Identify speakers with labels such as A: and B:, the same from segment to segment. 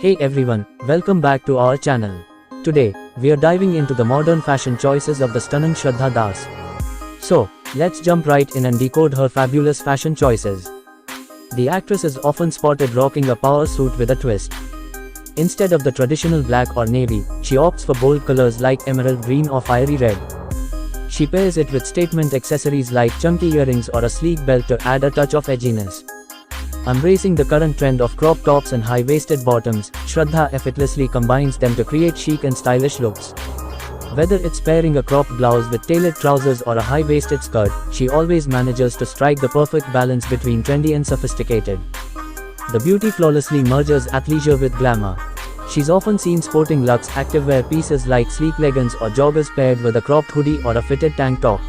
A: Hey everyone, welcome back to our channel. Today, we are diving into the modern fashion choices of the stunning Shraddha Das. So, let's jump right in and decode her fabulous fashion choices. The actress is often spotted rocking a power suit with a twist. Instead of the traditional black or navy, she opts for bold colors like emerald green or fiery red. She pairs it with statement accessories like chunky earrings or a sleek belt to add a touch of edginess. Embracing the current trend of crop tops and high-waisted bottoms, Shraddha effortlessly combines them to create chic and stylish looks. Whether it's pairing a cropped blouse with tailored trousers or a high-waisted skirt, she always manages to strike the perfect balance between trendy and sophisticated. The beauty flawlessly merges athleisure with glamour. She's often seen sporting luxe activewear pieces like sleek leggings or joggers paired with a cropped hoodie or a fitted tank top.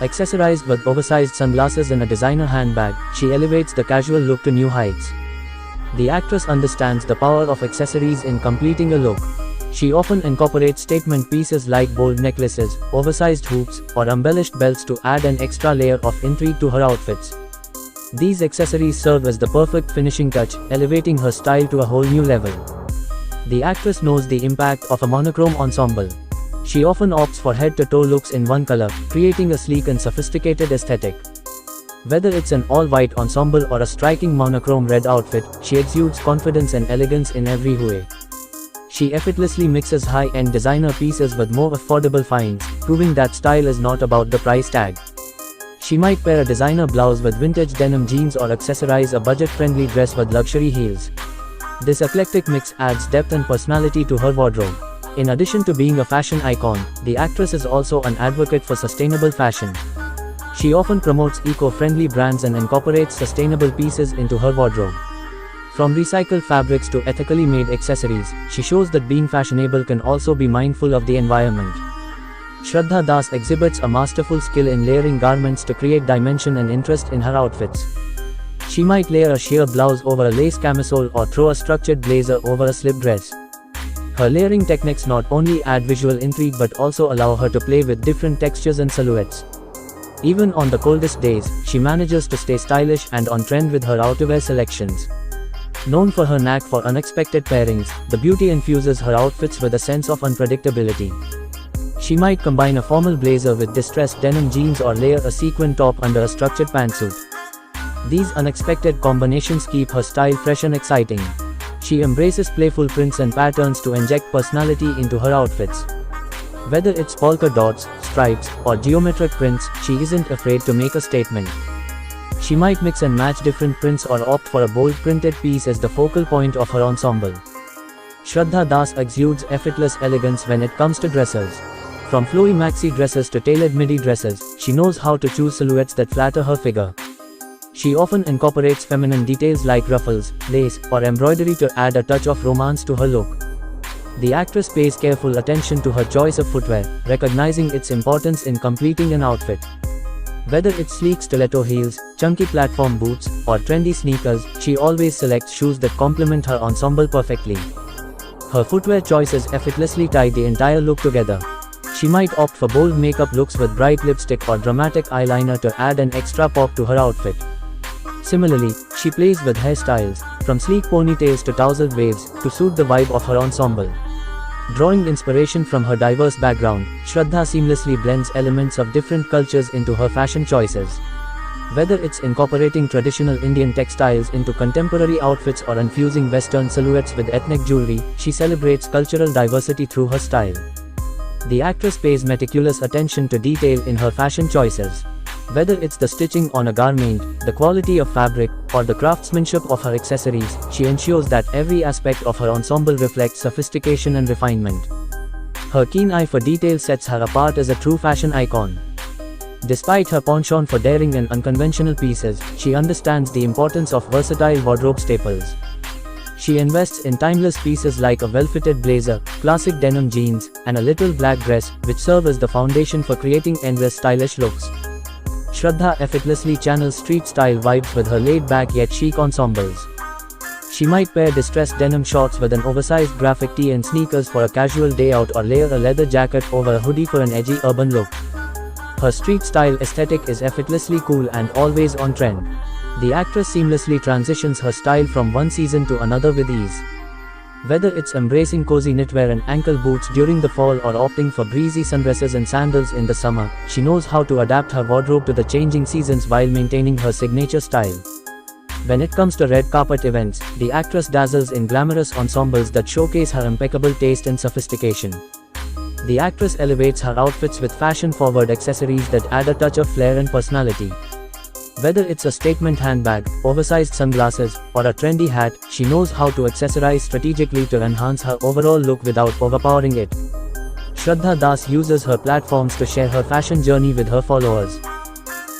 A: Accessorized with oversized sunglasses and a designer handbag, she elevates the casual look to new heights. The actress understands the power of accessories in completing a look. She often incorporates statement pieces like bold necklaces, oversized hoops, or embellished belts to add an extra layer of intrigue to her outfits. These accessories serve as the perfect finishing touch, elevating her style to a whole new level. The actress knows the impact of a monochrome ensemble. She often opts for head-to-toe looks in one color, creating a sleek and sophisticated aesthetic. Whether it's an all-white ensemble or a striking monochrome red outfit, she exudes confidence and elegance in every way. She effortlessly mixes high-end designer pieces with more affordable finds, proving that style is not about the price tag. She might pair a designer blouse with vintage denim jeans or accessorize a budget-friendly dress with luxury heels. This eclectic mix adds depth and personality to her wardrobe. In addition to being a fashion icon, the actress is also an advocate for sustainable fashion. She often promotes eco-friendly brands and incorporates sustainable pieces into her wardrobe. From recycled fabrics to ethically made accessories, she shows that being fashionable can also be mindful of the environment. Shraddha Das exhibits a masterful skill in layering garments to create dimension and interest in her outfits. She might layer a sheer blouse over a lace camisole or throw a structured blazer over a slip dress. Her layering techniques not only add visual intrigue but also allow her to play with different textures and silhouettes. Even on the coldest days, she manages to stay stylish and on trend with her outerwear selections. Known for her knack for unexpected pairings, the beauty infuses her outfits with a sense of unpredictability. She might combine a formal blazer with distressed denim jeans or layer a sequin top under a structured pantsuit. These unexpected combinations keep her style fresh and exciting. She embraces playful prints and patterns to inject personality into her outfits. Whether it's polka dots, stripes, or geometric prints, she isn't afraid to make a statement. She might mix and match different prints or opt for a bold printed piece as the focal point of her ensemble. Shraddha Das exudes effortless elegance when it comes to dresses. From flowy maxi dresses to tailored midi dresses, she knows how to choose silhouettes that flatter her figure. She often incorporates feminine details like ruffles, lace, or embroidery to add a touch of romance to her look. The actress pays careful attention to her choice of footwear, recognizing its importance in completing an outfit. Whether it's sleek stiletto heels, chunky platform boots, or trendy sneakers, she always selects shoes that complement her ensemble perfectly. Her footwear choices effortlessly tie the entire look together. She might opt for bold makeup looks with bright lipstick or dramatic eyeliner to add an extra pop to her outfit. Similarly, she plays with hairstyles, from sleek ponytails to tousled waves, to suit the vibe of her ensemble. Drawing inspiration from her diverse background, Shraddha seamlessly blends elements of different cultures into her fashion choices. Whether it's incorporating traditional Indian textiles into contemporary outfits or infusing Western silhouettes with ethnic jewelry, she celebrates cultural diversity through her style. The actress pays meticulous attention to detail in her fashion choices. Whether it's the stitching on a garment, the quality of fabric, or the craftsmanship of her accessories, she ensures that every aspect of her ensemble reflects sophistication and refinement. Her keen eye for detail sets her apart as a true fashion icon. Despite her penchant for daring and unconventional pieces, she understands the importance of versatile wardrobe staples. She invests in timeless pieces like a well-fitted blazer, classic denim jeans, and a little black dress, which serve as the foundation for creating endless stylish looks. Shraddha effortlessly channels street-style vibes with her laid-back yet chic ensembles. She might pair distressed denim shorts with an oversized graphic tee and sneakers for a casual day out or layer a leather jacket over a hoodie for an edgy urban look. Her street-style aesthetic is effortlessly cool and always on trend. The actress seamlessly transitions her style from one season to another with ease. Whether it's embracing cozy knitwear and ankle boots during the fall or opting for breezy sundresses and sandals in the summer, she knows how to adapt her wardrobe to the changing seasons while maintaining her signature style. When it comes to red carpet events, the actress dazzles in glamorous ensembles that showcase her impeccable taste and sophistication. The actress elevates her outfits with fashion-forward accessories that add a touch of flair and personality. Whether it's a statement handbag, oversized sunglasses, or a trendy hat, she knows how to accessorize strategically to enhance her overall look without overpowering it. Shraddha Das uses her platforms to share her fashion journey with her followers.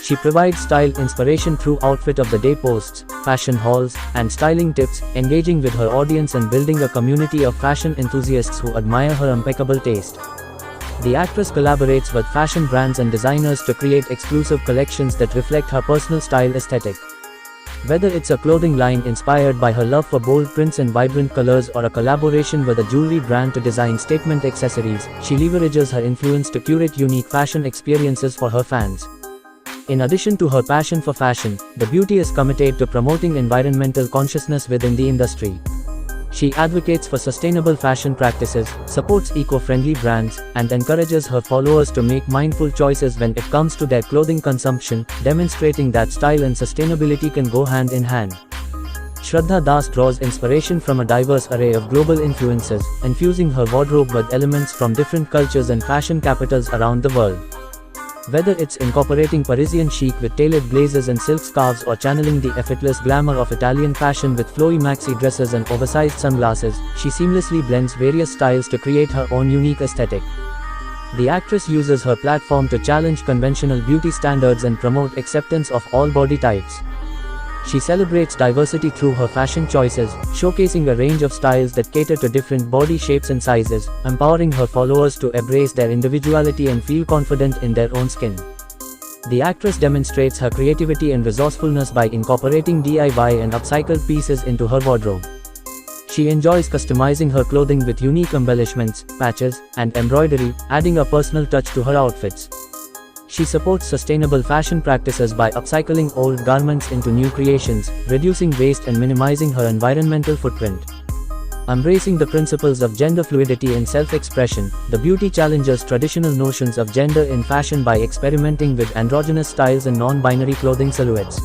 A: She provides style inspiration through outfit of the day posts, fashion hauls, and styling tips, engaging with her audience and building a community of fashion enthusiasts who admire her impeccable taste. The actress collaborates with fashion brands and designers to create exclusive collections that reflect her personal style aesthetic. Whether it's a clothing line inspired by her love for bold prints and vibrant colors or a collaboration with a jewelry brand to design statement accessories, she leverages her influence to curate unique fashion experiences for her fans. In addition to her passion for fashion, the beauty is committed to promoting environmental consciousness within the industry. She advocates for sustainable fashion practices, supports eco-friendly brands, and encourages her followers to make mindful choices when it comes to their clothing consumption, demonstrating that style and sustainability can go hand in hand. Shraddha Das draws inspiration from a diverse array of global influences, infusing her wardrobe with elements from different cultures and fashion capitals around the world. Whether it's incorporating Parisian chic with tailored blazers and silk scarves or channeling the effortless glamour of Italian fashion with flowy maxi dresses and oversized sunglasses, she seamlessly blends various styles to create her own unique aesthetic. The actress uses her platform to challenge conventional beauty standards and promote acceptance of all body types. She celebrates diversity through her fashion choices, showcasing a range of styles that cater to different body shapes and sizes, empowering her followers to embrace their individuality and feel confident in their own skin. The actress demonstrates her creativity and resourcefulness by incorporating DIY and upcycled pieces into her wardrobe. She enjoys customizing her clothing with unique embellishments, patches, and embroidery, adding a personal touch to her outfits. She supports sustainable fashion practices by upcycling old garments into new creations, reducing waste and minimizing her environmental footprint. Embracing the principles of gender fluidity and self-expression, the beauty challenges traditional notions of gender in fashion by experimenting with androgynous styles and non-binary clothing silhouettes.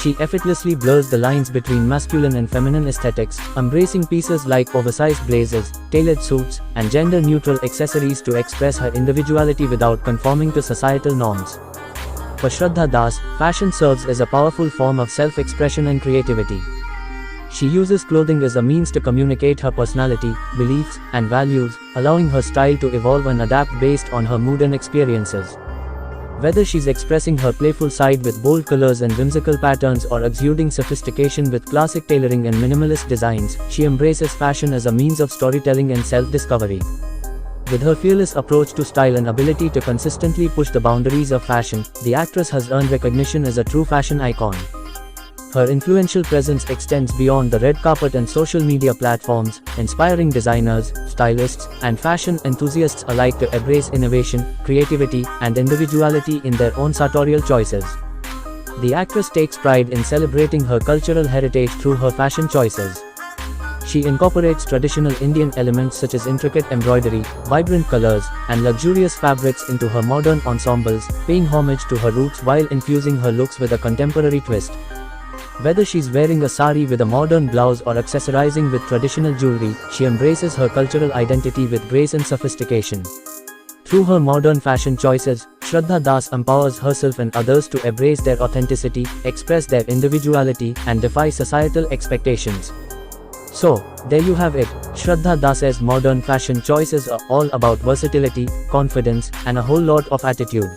A: She effortlessly blurs the lines between masculine and feminine aesthetics, embracing pieces like oversized blazers, tailored suits, and gender-neutral accessories to express her individuality without conforming to societal norms. For Shraddha Das, fashion serves as a powerful form of self-expression and creativity. She uses clothing as a means to communicate her personality, beliefs, and values, allowing her style to evolve and adapt based on her mood and experiences. Whether she's expressing her playful side with bold colors and whimsical patterns or exuding sophistication with classic tailoring and minimalist designs, she embraces fashion as a means of storytelling and self-discovery. With her fearless approach to style and ability to consistently push the boundaries of fashion, the actress has earned recognition as a true fashion icon. Her influential presence extends beyond the red carpet and social media platforms, inspiring designers, stylists, and fashion enthusiasts alike to embrace innovation, creativity, and individuality in their own sartorial choices. The actress takes pride in celebrating her cultural heritage through her fashion choices. She incorporates traditional Indian elements such as intricate embroidery, vibrant colors, and luxurious fabrics into her modern ensembles, paying homage to her roots while infusing her looks with a contemporary twist. Whether she's wearing a sari with a modern blouse or accessorizing with traditional jewelry, she embraces her cultural identity with grace and sophistication. Through her modern fashion choices, Shraddha Das empowers herself and others to embrace their authenticity, express their individuality, and defy societal expectations. So, there you have it. Shraddha Das's modern fashion choices are all about versatility, confidence, and a whole lot of attitude.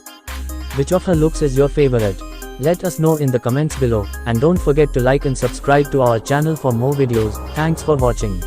A: Which of her looks is your favorite? Let us know in the comments below, and don't forget to like and subscribe to our channel for more videos. Thanks for watching.